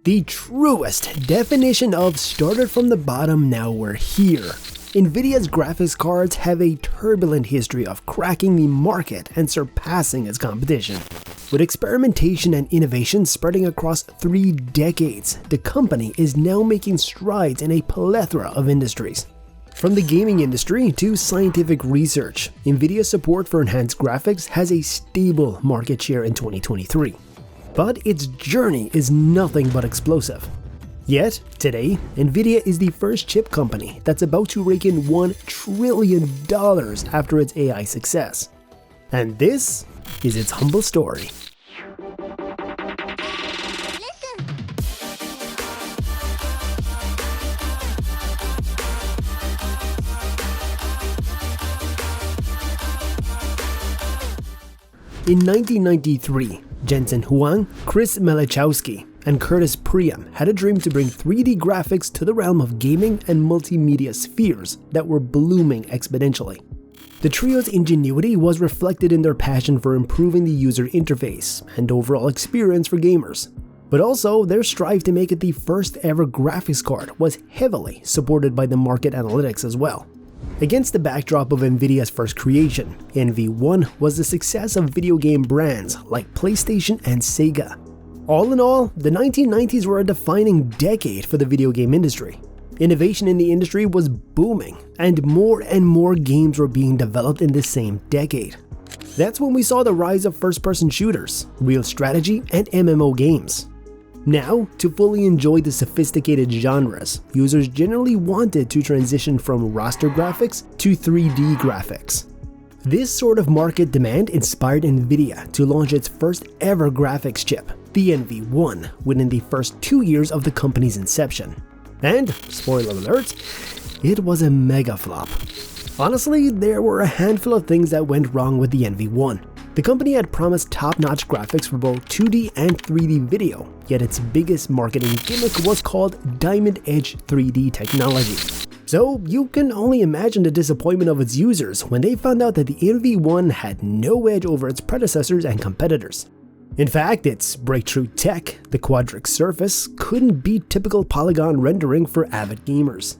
The truest definition of started from the bottom, now we're here. Nvidia's graphics cards have a turbulent history of cracking the market and surpassing its competition. With experimentation and innovation spreading across 3 decades, the company is now making strides in a plethora of industries. From the gaming industry to scientific research, Nvidia's support for enhanced graphics has a stable market share in 2023. But its journey is nothing but explosive. Yet, today, Nvidia is the first chip company that's about to rake in $1 trillion after its AI success. And this is its humble story. In 1993, Jensen Huang, Chris Malachowski, and Curtis Priam had a dream to bring 3D graphics to the realm of gaming and multimedia spheres that were blooming exponentially. The trio's ingenuity was reflected in their passion for improving the user interface and overall experience for gamers. But also, their strive to make it the first ever graphics card was heavily supported by the market analytics as well. Against the backdrop of Nvidia's first creation, NV1 was the success of video game brands like PlayStation and Sega. All in all, the 1990s were a defining decade for the video game industry. Innovation in the industry was booming, and more games were being developed in the same decade. That's when we saw the rise of first-person shooters, real strategy, and MMO games. Now, to fully enjoy the sophisticated genres, users generally wanted to transition from raster graphics to 3D graphics. This sort of market demand inspired Nvidia to launch its first ever graphics chip, the NV1, within the first 2 years of the company's inception. And, spoiler alert, it was a mega flop. Honestly, there were a handful of things that went wrong with the NV1. The company had promised top-notch graphics for both 2D and 3D video, yet its biggest marketing gimmick was called Diamond Edge 3D technology. So you can only imagine the disappointment of its users when they found out that the NV1 had no edge over its predecessors and competitors. In fact, its breakthrough tech, the quadric surface, couldn't beat typical polygon rendering for avid gamers.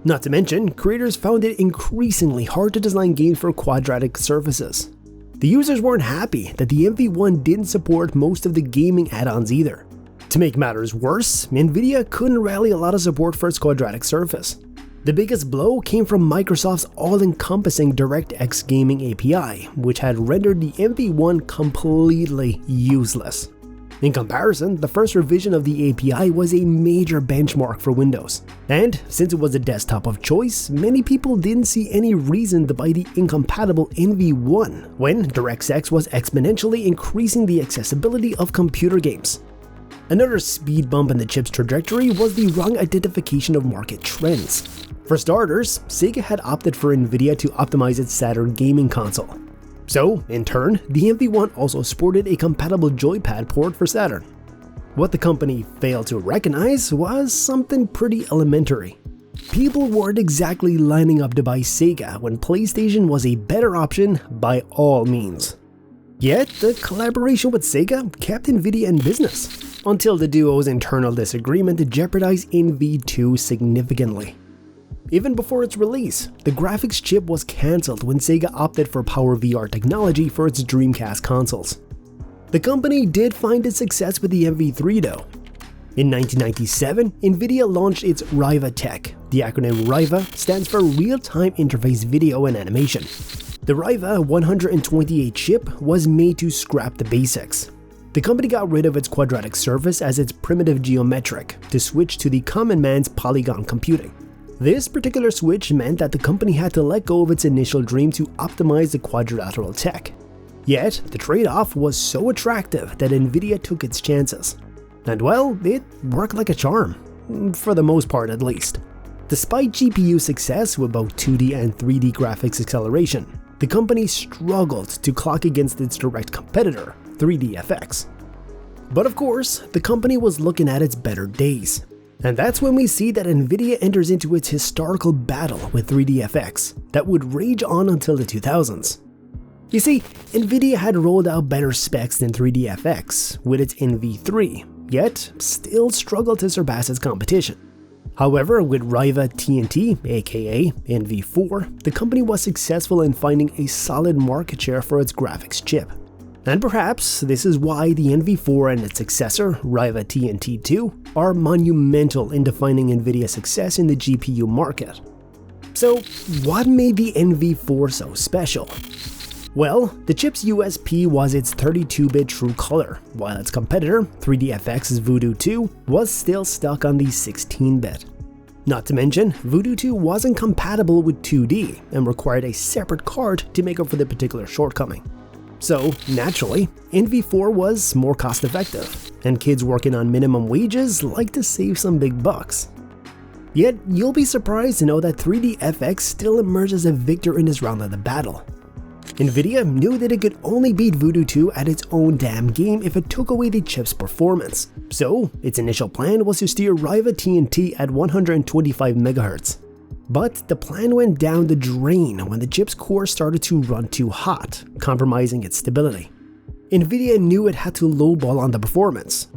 Not to mention, creators found it increasingly hard to design games for quadratic surfaces. The users weren't happy that the NV1 didn't support most of the gaming add-ons either. To make matters worse, Nvidia couldn't rally a lot of support for its quadratic surface. The biggest blow came from Microsoft's all-encompassing DirectX gaming API, which had rendered the NV1 completely useless. In comparison, the first revision of the API was a major benchmark for Windows. And since it was a desktop of choice, many people didn't see any reason to buy the incompatible NV1 when DirectX was exponentially increasing the accessibility of computer games. Another speed bump in the chip's trajectory was the wrong identification of market trends. For starters, Sega had opted for Nvidia to optimize its Saturn gaming console. So, in turn, the NV1 also sported a compatible joypad port for Saturn. What the company failed to recognize was something pretty elementary. People weren't exactly lining up to buy Sega when PlayStation was a better option by all means. Yet, the collaboration with Sega kept Nvidia in business, until the duo's internal disagreement jeopardized NV2 significantly. Even before its release, the graphics chip was cancelled when Sega opted for PowerVR technology for its Dreamcast consoles. The company did find its success with the MV3 though. In 1997, Nvidia launched its Riva tech. The acronym Riva stands for Real-Time Interface Video and Animation. The Riva 128 chip was made to scrap the basics. The company got rid of its quadratic surface as its primitive geometric to switch to the common man's polygon computing. This particular switch meant that the company had to let go of its initial dream to optimize the quadrilateral tech. Yet, the trade-off was so attractive that Nvidia took its chances. And well, it worked like a charm, for the most part at least. Despite GPU success with both 2D and 3D graphics acceleration, the company struggled to clock against its direct competitor, 3DFX. But of course, the company was looking at its better days. And that's when we see that Nvidia enters into its historical battle with 3DFX that would rage on until the 2000s. You see, Nvidia had rolled out better specs than 3DFX with its NV3, yet still struggled to surpass its competition. However, with Riva TNT, aka NV4, the company was successful in finding a solid market share for its graphics chip. And perhaps this is why the NV4 and its successor, Riva TNT2, are monumental in defining Nvidia's success in the GPU market. So, what made the NV4 so special? Well, the chip's USP was its 32-bit true color, while its competitor, 3DFX's Voodoo 2, was still stuck on the 16-bit. Not to mention, Voodoo 2 wasn't compatible with 2D and required a separate card to make up for the particular shortcoming. So, naturally, NV4 was more cost-effective, and kids working on minimum wages like to save some big bucks. Yet, you'll be surprised to know that 3DFX still emerged as a victor in this round of the battle. Nvidia knew that it could only beat Voodoo 2 at its own damn game if it took away the chip's performance, so its initial plan was to steer Riva TNT at 125 MHz. But the plan went down the drain when the chip's core started to run too hot, compromising its stability. Nvidia knew it had to lowball on the performance.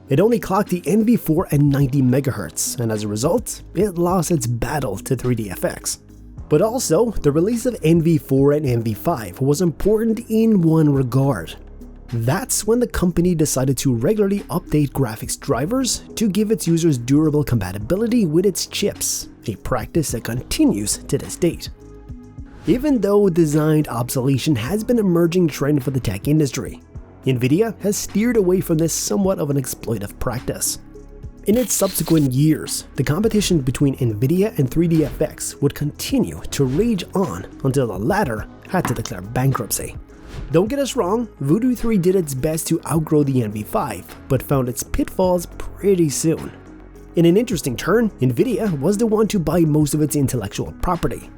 It only clocked the NV4 at 90 MHz, and as a result, it lost its battle to 3DFX. But also, the release of NV4 and NV5 was important in one regard. That's when the company decided to regularly update graphics drivers to give its users durable compatibility with its chips, a practice that continues to this date. Even though designed obsolescence has been an emerging trend for the tech industry, Nvidia has steered away from this somewhat of an exploitive practice. In its subsequent years, the competition between Nvidia and 3DFX would continue to rage on until the latter had to declare bankruptcy. Don't get us wrong, Voodoo 3 did its best to outgrow the NV5, but found its pitfalls pretty soon. In an interesting turn, Nvidia was the one to buy most of its intellectual property.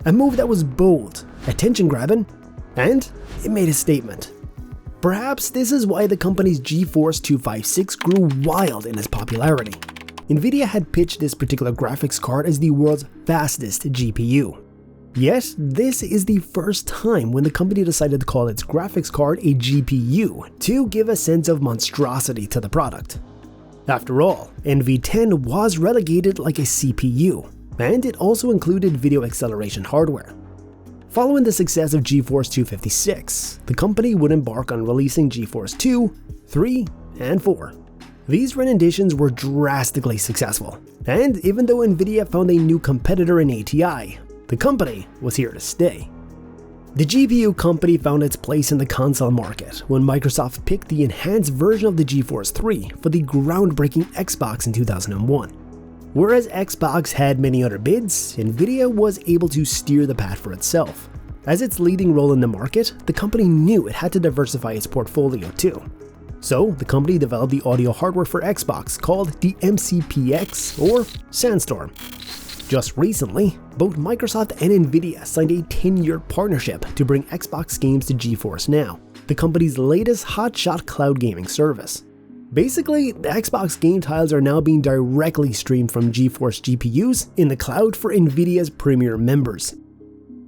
A move that was bold, attention-grabbing, and it made a statement. Perhaps this is why the company's GeForce 256 grew wild in its popularity. Nvidia had pitched this particular graphics card as the world's fastest GPU. Yet, this is the first time when the company decided to call its graphics card a GPU to give a sense of monstrosity to the product. After all, NV10 was relegated like a CPU, and it also included video acceleration hardware. Following the success of GeForce 256, the company would embark on releasing GeForce 2, 3, and 4. These renditions were drastically successful, and even though Nvidia found a new competitor in ATI, the company was here to stay. The GPU company found its place in the console market when Microsoft picked the enhanced version of the GeForce 3 for the groundbreaking Xbox in 2001. Whereas Xbox had many other bids, Nvidia was able to steer the path for itself. As its leading role in the market, the company knew it had to diversify its portfolio too. So, the company developed the audio hardware for Xbox called the MCPX or Sandstorm. Just recently, both Microsoft and Nvidia signed a 10-year partnership to bring Xbox games to GeForce Now, the company's latest hotshot cloud gaming service. Basically, the Xbox game titles are now being directly streamed from GeForce GPUs in the cloud for Nvidia's premier members.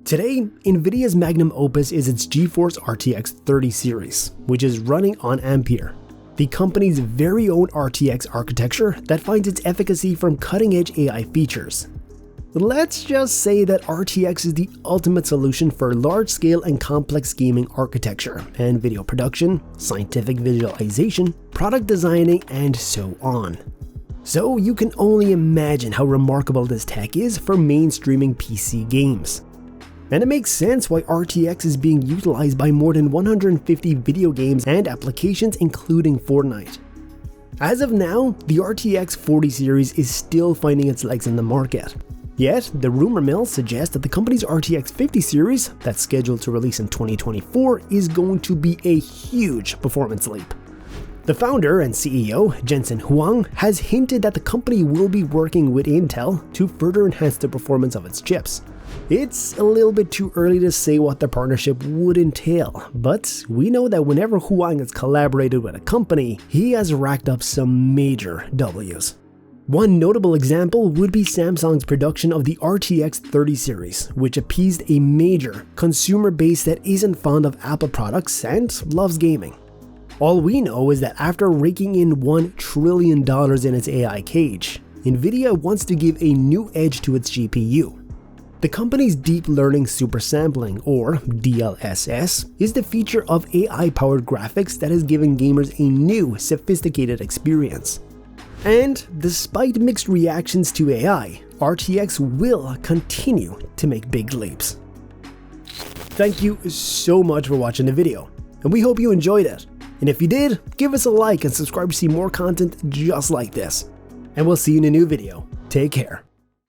Today, Nvidia's magnum opus is its GeForce RTX 30 series, which is running on Ampere, the company's very own RTX architecture that finds its efficacy from cutting-edge AI features. Let's just say that RTX is the ultimate solution for large-scale and complex gaming architecture and video production, scientific visualization, product designing, and so on. So you can only imagine how remarkable this tech is for mainstreaming PC games. And it makes sense why RTX is being utilized by more than 150 video games and applications including Fortnite. As of now, the RTX 40 series is still finding its legs in the market. Yet, the rumor mill suggests that the company's RTX 50 series, that's scheduled to release in 2024, is going to be a huge performance leap. The founder and CEO, Jensen Huang, has hinted that the company will be working with Intel to further enhance the performance of its chips. It's a little bit too early to say what the partnership would entail, but we know that whenever Huang has collaborated with a company, he has racked up some major W's. One notable example would be Samsung's production of the RTX 30 series, which appeased a major consumer base that isn't fond of Apple products and loves gaming. All we know is that after raking in $1 trillion in its AI cage, Nvidia wants to give a new edge to its GPU. The company's deep learning supersampling, or DLSS, is the feature of AI-powered graphics that has given gamers a new, sophisticated experience. And despite mixed reactions to AI, RTX will continue to make big leaps. Thank you so much for watching the video, and we hope you enjoyed it. And if you did, give us a like and subscribe to see more content just like this. And we'll see you in a new video. Take care.